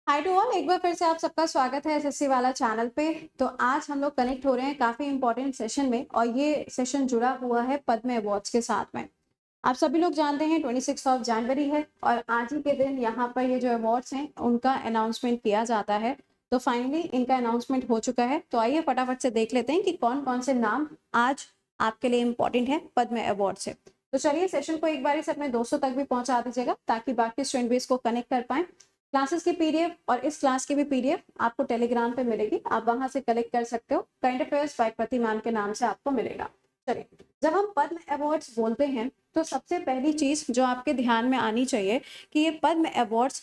Hi to all, एक बार फिर से आप सबका स्वागत है एसएससी वाला चैनल पे। तो आज हम लोग कनेक्ट हो रहे हैं काफी इंपॉर्टेंट सेशन में, और ये सेशन जुड़ा हुआ है पद्म अवार्ड्स के साथ में। आप सभी लोग जानते हैं 26 जनवरी है, और आज ही के दिन यहाँ पर ये जो अवार्ड्स हैं उनका अनाउंसमेंट किया जाता है। तो फाइनली इनका अनाउंसमेंट हो चुका है। तो आइए फटाफट से देख लेते हैं कि कौन कौन से नाम आज आपके लिए इम्पोर्टेंट है पद्म अवार्ड से। तो चलिए सेशन को एक बार से अपने दोस्तों तक भी पहुंचा दीजिएगा, ताकि बाकी स्टूडेंट भी इसको कनेक्ट कर पाए। क्लासेस की पीडीएफ और इस क्लास की भी पीडीएफ आपको टेलीग्राम पे मिलेगी, आप वहां से कलेक्ट कर सकते हो। करंट अफेयर्स बाय प्रति मैम के नाम से आपको मिलेगा। चलिए, जब हम पद्म अवार्ड्स बोलते हैं तो सबसे पहली चीज जो आपके ध्यान में आनी चाहिए कि ये पद्म अवार्ड्स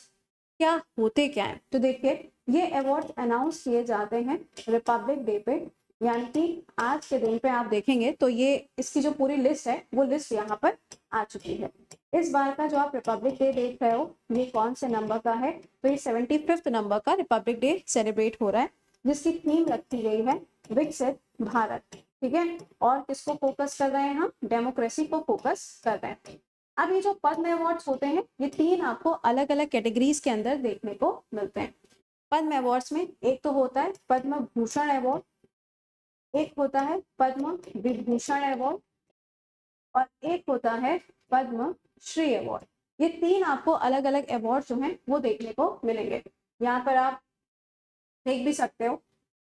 क्या होते क्या है। तो देखिए, ये अवार्ड अनाउंस किए जाते हैं रिपब्लिक डे पे, यानी कि आज के दिन पे आप देखेंगे तो ये इसकी जो पूरी लिस्ट है वो लिस्ट यहाँ पर आ चुकी है। इस बार का जो आप रिपब्लिक डे देख रहे हो ये कौन से नंबर का है? तो ये 75th नंबर का रिपब्लिक डे सेलिब्रेट हो रहा है, जिसकी थीम रखी गई है विकसित भारत। ठीक है, और किसको फोकस कर रहे हैं हम? डेमोक्रेसी को फोकस कर रहे हैं। अब ये जो पद्म अवार्ड्स होते हैं ये तीन आपको अलग अलग कैटेगरीज के अंदर देखने को मिलते हैं। पद्म अवार्ड्स में एक तो होता है पद्म भूषण अवार्ड, एक होता है पद्म विभूषण अवार्ड, और एक होता है पद्म श्री अवार्ड। ये तीन आपको अलग अलग अवार्ड जो हैं वो देखने को मिलेंगे। यहाँ पर आप देख भी सकते हो,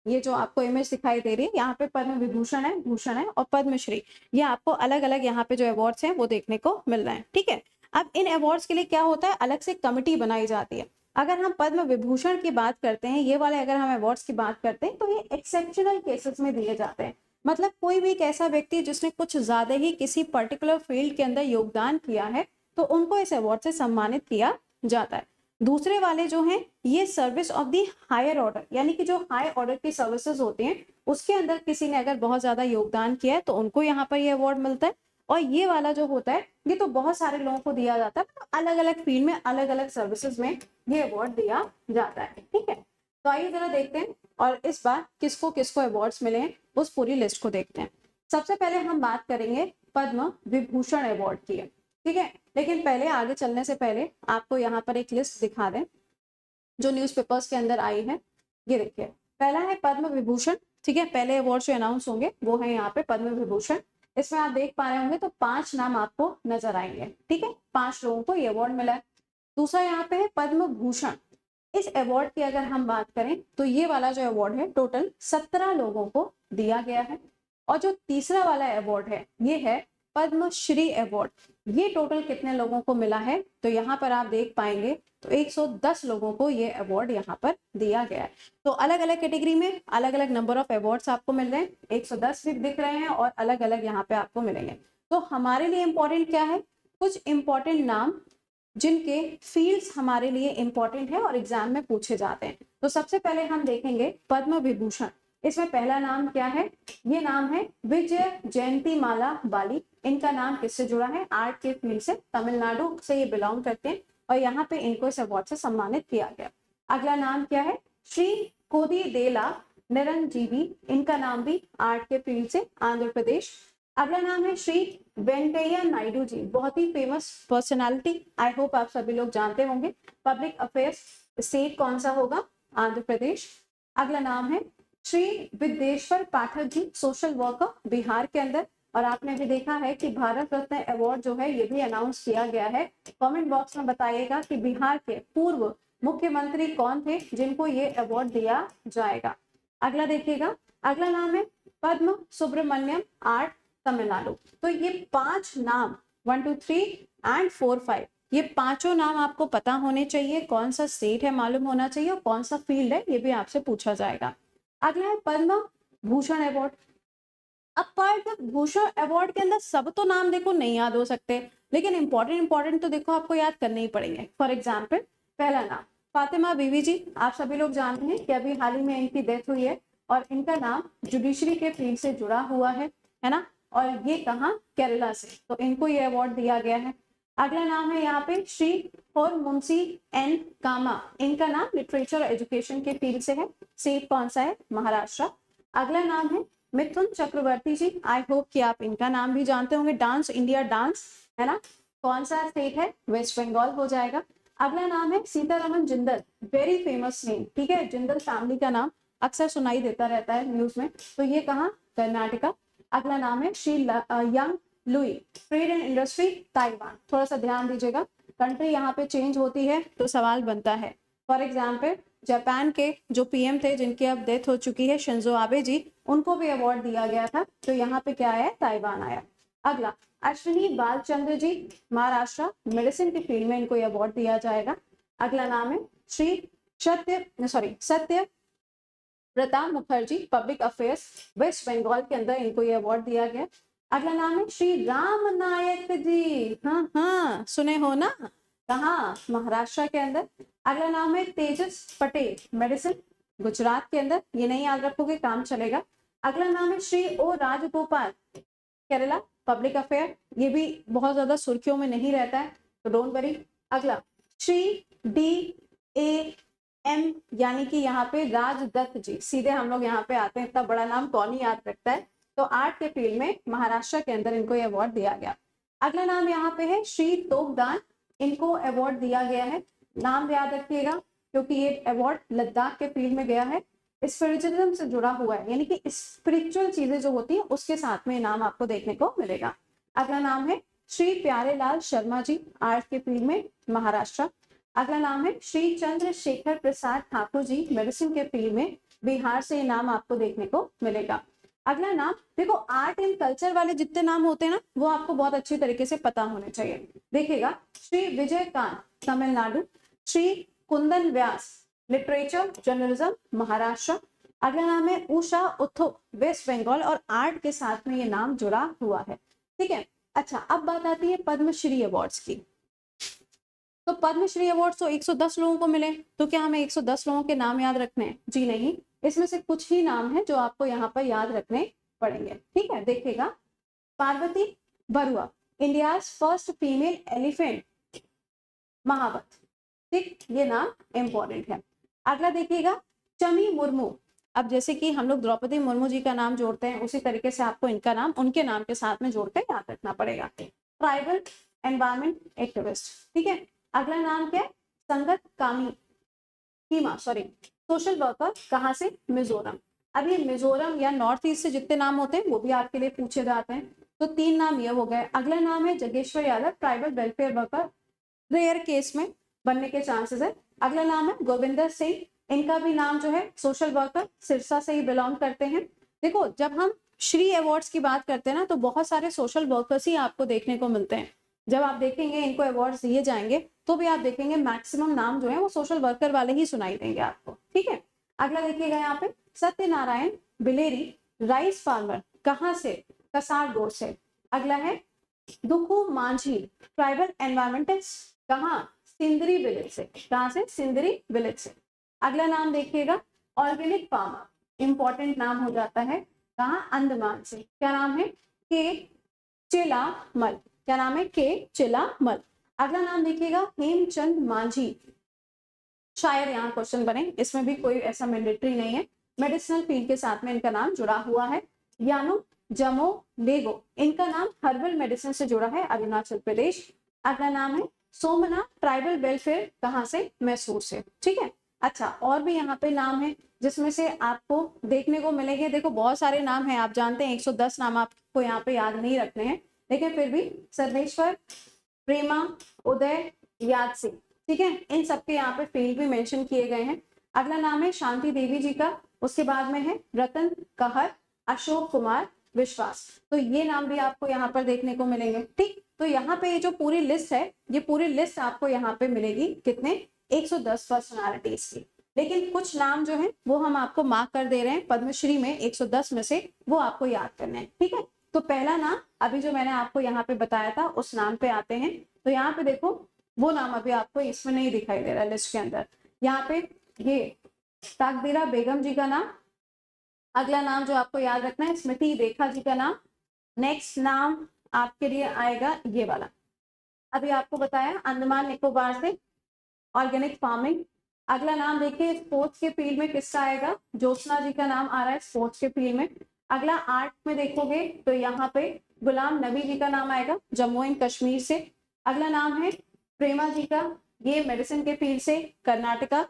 ये जो आपको इमेज दिखाई दे रही है यहाँ पे पद्म विभूषण है, भूषण है, और पद्मश्री, ये आपको अलग अलग यहाँ पे जो अवार्ड्स हैं वो देखने को मिल रहे हैं। ठीक है, अब इन अवार्ड्स के लिए क्या होता है, अलग से कमिटी बनाई जाती है। अगर हम पद्म विभूषण की बात करते हैं, ये वाले अगर हम अवार्ड्स की बात करते हैं, तो ये एक्सेप्शनल केसेस में दिए जाते हैं। मतलब कोई भी एक ऐसा व्यक्ति जिसने कुछ ज्यादा ही किसी पर्टिकुलर फील्ड के अंदर योगदान किया है, तो उनको इस अवार्ड से सम्मानित किया जाता है। दूसरे वाले जो हैं ये service of the higher order, यानी कि जो हाई ऑर्डर की सर्विसेज होती हैं उसके अंदर किसी ने अगर बहुत ज्यादा योगदान किया है तो उनको यहाँ पर ये अवार्ड मिलता है। और ये वाला जो होता है ये तो बहुत सारे लोगों को दिया जाता है, तो अलग अलग फील्ड में अलग अलग सर्विसेज में ये अवार्ड दिया जाता है। ठीक है, तो आइए जरा देखते हैं और इस बार किसको किसको अवार्ड्स मिले हैं उस पूरी लिस्ट को देखते हैं। सबसे पहले हम बात करेंगे पद्म विभूषण अवार्ड की। ठीक है, लेकिन पहले आगे चलने से पहले आपको यहाँ पर एक लिस्ट दिखा दें जो न्यूज़पेपर्स के अंदर आई है। ये देखिए, पहला है पद्म विभूषण। ठीक है, पहले अवार्ड जो अनाउंस होंगे वो है यहाँ पे पद्म विभूषण। इसमें आप देख पा रहे होंगे तो 5 नाम आपको नजर आएंगे। ठीक है, 5 लोगों को ये अवार्ड मिला है। दूसरा यहाँ पे है पद्म भूषण। इस अवार्ड की अगर हम बात करें तो ये वाला जो अवार्ड है टोटल 17 लोगों को दिया गया है। और जो तीसरा वाला अवार्ड है ये है पद्मश्री अवार्ड। ये टोटल कितने लोगों को मिला है? तो यहाँ पर आप देख पाएंगे तो 110 लोगों को ये अवार्ड यहाँ पर दिया गया है। तो अलग अलग कैटेगरी में अलग अलग नंबर ऑफ अवार्ड्स आपको मिल रहे हैं, 110 भी दिख रहे हैं और अलग अलग यहाँ पे आपको मिलेंगे। तो हमारे लिए इंपॉर्टेंट क्या है? कुछ इंपॉर्टेंट नाम जिनके फील्ड्स हमारे लिए इंपॉर्टेंट है और एग्जाम में पूछे जाते हैं। तो सबसे पहले हम देखेंगे पद्म विभूषण। इसमें पहला नाम क्या है? ये नाम है विजय जयंती माला बाली। इनका नाम किससे जुड़ा है? आर्ट के फील्ड से, तमिलनाडु से ये बिलोंग करते हैं और यहाँ पे इनको इस अवार्ड से सम्मानित किया गया। अगला नाम क्या है? श्री कोदिदेला निरंजीवी। इनका नाम भी आर्ट के फील्ड से, आंध्र प्रदेश। अगला नाम है श्री वेंकैया नायडू जी, बहुत ही फेमस पर्सनालिटी, आई होप आप सभी लोग जानते होंगे। पब्लिक अफेयर्स, स्टेट कौन सा होगा? आंध्र प्रदेश। अगला नाम है श्री विद्येश्वर पाठक जी, सोशल वर्कर, बिहार के अंदर। और आपने भी देखा है कि भारत रत्न अवार्ड जो है ये भी अनाउंस किया गया है। कमेंट बॉक्स में बताइएगा कि बिहार के पूर्व मुख्यमंत्री कौन थे जिनको ये अवार्ड दिया जाएगा। अगला देखिएगा, अगला नाम है पद्म सुब्रमण्यम, आर्ट, तमिलनाडु। तो ये 5 नाम 1 2 3 एंड 4 5, ये पांचों नाम आपको पता होने चाहिए। कौन सा स्टेट है मालूम होना चाहिए और कौन सा फील्ड है ये भी आपसे पूछा जाएगा। अगला है पद्म भूषण अवार्ड। अब पद्म भूषण अवार्ड के अंदर सब तो नाम देखो नहीं याद हो सकते, लेकिन इंपॉर्टेंट तो देखो आपको याद करने ही पड़ेंगे। फॉर एग्जाम्पल, पहला नाम फातिमा बीवी जी। आप सभी लोग जानते हैं कि अभी हाल ही में इनकी डेथ हुई है और इनका नाम जुडिशरी के फील्ड से जुड़ा हुआ है ना। और ये कहाँ? केरला से, तो इनको ये अवार्ड दिया गया है। अगला नाम है यहाँ पे श्री होरमुंशी एन कामा। इनका नाम लिटरेचर एजुकेशन के फील्ड से है। स्टेट कौन सा है? महाराष्ट्र। अगला नाम है मिथुन चक्रवर्ती जी। आई होप कि आप इनका नाम भी जानते होंगे, डांस इंडिया डांस, है ना। कौन सा स्टेट है? वेस्ट बंगाल हो जाएगा। अगला नाम है Sitharaman Jindal, very famous name, ठीक है, जिंदल फैमिली का नाम अक्सर सुनाई देता रहता है न्यूज में, तो ये कहाँ, कर्नाटका। अगला नाम है Shri young Louis, trade and industry Taiwan. थोड़ा सा ध्यान दीजिएगा, कंट्री यहाँ पे चेंज होती है तो सवाल बनता है। फॉर एग्जाम्पल जापान के जो पीएम थे जिनकी अब डेथ हो चुकी है, शिंजो आबे जी, उनको भी अवार्ड दिया गया था, तो यहाँ पे क्या आया, ताइवान आया। अगला अश्विनी बालचंद्र जी, महाराष्ट्र, मेडिसिन की फील्ड में इनको अवार्ड दिया जाएगा। अगला नाम है Shri Satya Pratap Mukherjee, public affairs, West Bengal के अंदर इनको ये अवार्ड दिया गया। अगला नाम है श्री राम नायक जी, हाँ हाँ सुने हो ना, कहाँ, महाराष्ट्र के अंदर। अगला नाम है तेजस पटेल, मेडिसिन, गुजरात के अंदर, ये नहीं याद रखोगे काम चलेगा। अगला नाम है श्री ओ राजगोपाल, केरला, पब्लिक अफेयर, ये भी बहुत ज्यादा सुर्खियों में नहीं रहता है तो डोंट वरी। अगला श्री DAM, यानी कि यहाँ पे राजदत्त जी, सीधे हम लोग यहाँ पे आते हैं, इतना बड़ा नाम कौन ही याद रखता है, तो आर्ट के फील्ड में महाराष्ट्र के अंदर इनको ये अवार्ड दिया गया। अगला नाम यहाँ पे है श्री तोकदान, इनको अवार्ड दिया गया है, नाम याद रखिएगा क्योंकि ये अवार्ड लद्दाख के फील्ड में गया है, स्पिरिचुअलिज्म से जुड़ा हुआ है, यानी कि स्पिरिचुअल चीजें जो होती है उसके साथ में नाम आपको देखने को मिलेगा। अगला नाम है श्री प्यारेलाल शर्मा जी, आर्ट के फील्ड में, महाराष्ट्र। अगला नाम है श्री चंद्रशेखर प्रसाद ठाकुर जी, मेडिसिन के फील्ड में, बिहार से ये नाम आपको देखने को मिलेगा। अगला नाम देखो, आर्ट एंड कल्चर वाले जितने नाम होते हैं ना वो आपको बहुत अच्छी तरीके से पता होने चाहिए। देखिएगा, श्री विजयकांत, तमिलनाडु, श्री कुंदन व्यास, लिटरेचर जर्नलिज्म, महाराष्ट्र। अगला नाम है उषा उथो, वेस्ट बंगाल, और आर्ट के साथ में ये नाम जुड़ा हुआ है, ठीक है। अच्छा, अब बात आती है पद्मश्री अवार्ड्स की। तो पद्मश्री अवार्ड तो 110 लोगों को मिले, तो क्या हमें 110 लोगों के नाम याद रखने हैं? जी नहीं, इसमें से कुछ ही नाम है जो आपको यहाँ पर याद रखने पड़ेंगे, ठीक है। देखिएगा, Parvati Barua, India first female elephant महावत, ठीक, ये नाम इंपॉर्टेंट है। अगला देखिएगा, चमी मुर्मू, अब जैसे कि हम लोग द्रौपदी मुर्मू जी का नाम जोड़ते हैं उसी तरीके से आपको इनका नाम उनके नाम के साथ में जोड़कर याद रखना पड़ेगा, ट्राइबल एनवायरमेंट एक्टिविस्ट, ठीक है। अगला नाम क्या है, संगत कीमा, सोशल वर्कर, कहाँ से, मिजोरम। अब ये मिजोरम या नॉर्थ ईस्ट से जितने नाम होते हैं वो भी आपके लिए पूछे जाते हैं, तो 3 नाम ये हो गए। अगला नाम है Jageshwar Yadav, tribal welfare worker, rare case में बनने के चांसेस है। अगला नाम है गोविंदर सिंह, इनका भी नाम जो है सोशल वर्कर, सिरसा से ही बिलोंग करते हैं। देखो, जब हम श्री अवार्ड्स की बात करते हैं ना तो बहुत सारे सोशल वर्कर्स ही आपको देखने को मिलते हैं। जब आप देखेंगे इनको अवार्ड्स दिए जाएंगे तो भी आप देखेंगे मैक्सिमम नाम जो है वो सोशल वर्कर वाले ही सुनाई देंगे आपको, ठीक है। अगला देखिएगा यहाँ पे, सत्यनारायण बिलेरी, राइस फार्मर, कहाँ से, कसारगोड से। अगला है दुखू मांझी, ट्राइबल एनवायरमेंटिस्ट, कहाँ, सिंदरी विलेज से, कहाँ से, सिंदरी विलेज से। अगला नाम देखिएगा, ऑर्गेनिक फार्मर, इंपॉर्टेंट नाम हो जाता है, कहाँ, अंडमान से, क्या नाम है, के चिलामल, क्या नाम है, के चिलामल। अगला नाम देखिएगा, हेमचंद मांझी, शायद यहाँ क्वेश्चन बने, इसमें भी कोई ऐसा मैंडेटरी नहीं है, मेडिसिनल फील्ड के साथ में इनका नाम जुड़ा हुआ है। यानो जमो लेगो, इनका नाम हर्बल मेडिसिन से जुड़ा है, अरुणाचल प्रदेश। अगला नाम है सोमनाथ, ट्राइबल वेलफेयर, कहाँ से, मैसूर से, ठीक है। अच्छा, और भी यहाँ पे नाम है जिसमें से आपको देखने को मिलेंगे, देखो बहुत सारे नाम है, आप जानते हैं 110 नाम आपको यहाँ पे याद नहीं रखने हैं, लेकिन फिर भी सर्वेश्वर, प्रेमा, उदय, याद सिंह, ठीक है, इन सबके यहाँ पे फील्ड भी मेंशन किए गए हैं। अगला नाम है शांति देवी जी का, उसके बाद में है रतन कहर, अशोक कुमार विश्वास, तो ये नाम भी आपको यहाँ पर देखने को मिलेंगे, ठीक। तो यहाँ पे ये जो पूरी लिस्ट है, ये पूरी लिस्ट आपको यहाँ पे मिलेगी कितने, 110 पर्सनालिटीज की, लेकिन कुछ नाम जो है वो हम आपको मार्क कर दे रहे हैं पद्मश्री में 110 में से, वो आपको याद करने हैं, ठीक है। तो पहला नाम अभी जो मैंने आपको यहाँ पे बताया था उस नाम पे आते हैं, तो यहाँ पे देखो वो नाम अभी आपको इसमें नहीं दिखाई दे रहा लिस्ट के अंदर, यहाँ पे ये ताकदीरा बेगम जी का नाम। अगला नाम जो आपको याद रखना है, स्मृति रेखा जी का नाम। नेक्स्ट नाम आपके लिए आएगा ये वाला, अभी आपको बताया अंडमान निकोबार से, ऑर्गेनिक फार्मिंग। अगला नाम देखिए स्पोर्ट्स के फील्ड में किसका आएगा, ज्योत्सना जी का नाम आ रहा है स्पोर्ट्स के फील्ड में। अगला आर्ट में देखोगे तो यहाँ पे गुलाम नबी जी का नाम आएगा, जम्मू एंड कश्मीर से। अगला नाम है प्रेमा जी का, ये मेडिसिन के फील्ड से कर्नाटका।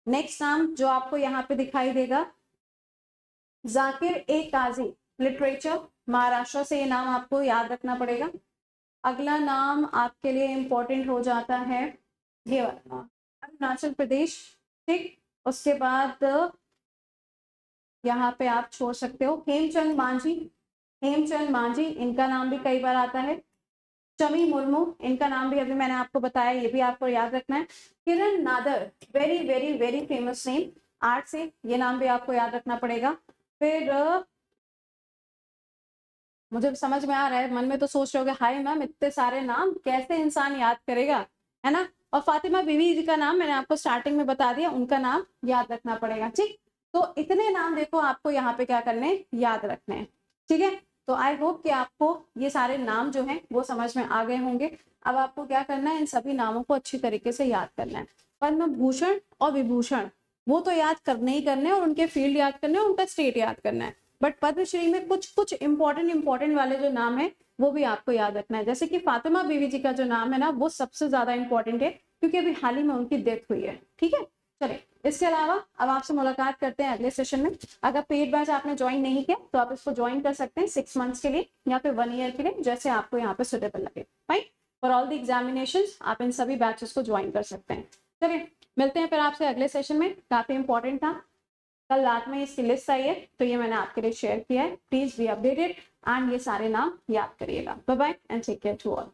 नेक्स्ट नाम जो आपको यहाँ पे दिखाई देगा, जाकिर ए काजी, लिटरेचर, महाराष्ट्र से, ये नाम आपको याद रखना पड़ेगा। अगला नाम आपके लिए इंपॉर्टेंट हो जाता है ये वाला, अरुणाचल प्रदेश, ठीक। उसके बाद यहाँ पे आप छोड़ सकते हो हेमचंद मांझी, हेमचंद मांझी, इनका नाम भी कई बार आता है। शमी मुर्मू, इनका नाम भी अभी मैंने आपको बताया, ये भी आपको याद रखना है। Kiran Nadar, very very very famous name, art से, ये नाम भी आपको याद रखना पड़ेगा। फिर मुझे समझ में आ रहा है, मन में तो सोच रहे हो हाय मैम इतने सारे नाम कैसे इंसान याद करेगा, है ना। और फातिमा बीवी जी का नाम मैंने आपको स्टार्टिंग में बता दिया, उनका नाम याद रखना पड़ेगा, ठीक। तो इतने नाम देखो आपको यहाँ पे क्या करने, याद रखने हैं, ठीक है। तो आई होप कि आपको ये सारे नाम जो हैं वो समझ में आ गए होंगे। अब आपको क्या करना है, इन सभी नामों को अच्छी तरीके से याद करना है। पद्म भूषण और विभूषण वो तो याद करने ही करने, और उनके फील्ड याद करने, उनका स्टेट याद करना है। बट पद्मश्री में कुछ कुछ इंपॉर्टेंट वाले जो नाम है वो भी आपको याद रखना है। जैसे कि फातिमा बीवी जी का जो नाम है ना, वो सबसे ज्यादा इंपॉर्टेंट है क्योंकि अभी हाल ही में उनकी डेथ हुई है, ठीक है। चलिए, इसके अलावा अब आपसे मुलाकात करते हैं अगले सेशन में। अगर पेड बैच आपने ज्वाइन नहीं किया तो आप इसको ज्वाइन कर सकते हैं 6 मंथ्स के लिए या फिर 1 ईयर के लिए, जैसे आपको यहाँ पे सुटेबल लगे। Fine, for all the examinations आप इन सभी बैचेस को ज्वाइन कर सकते हैं। चलिए, मिलते हैं फिर आपसे अगले सेशन में। काफी इंपॉर्टेंट था, कल रात में इसकी लिस्ट आई है तो ये मैंने आपके लिए शेयर किया है। प्लीज बी अपडेटेड एंड ये सारे नाम याद करिएगा। Bye bye and take care to all.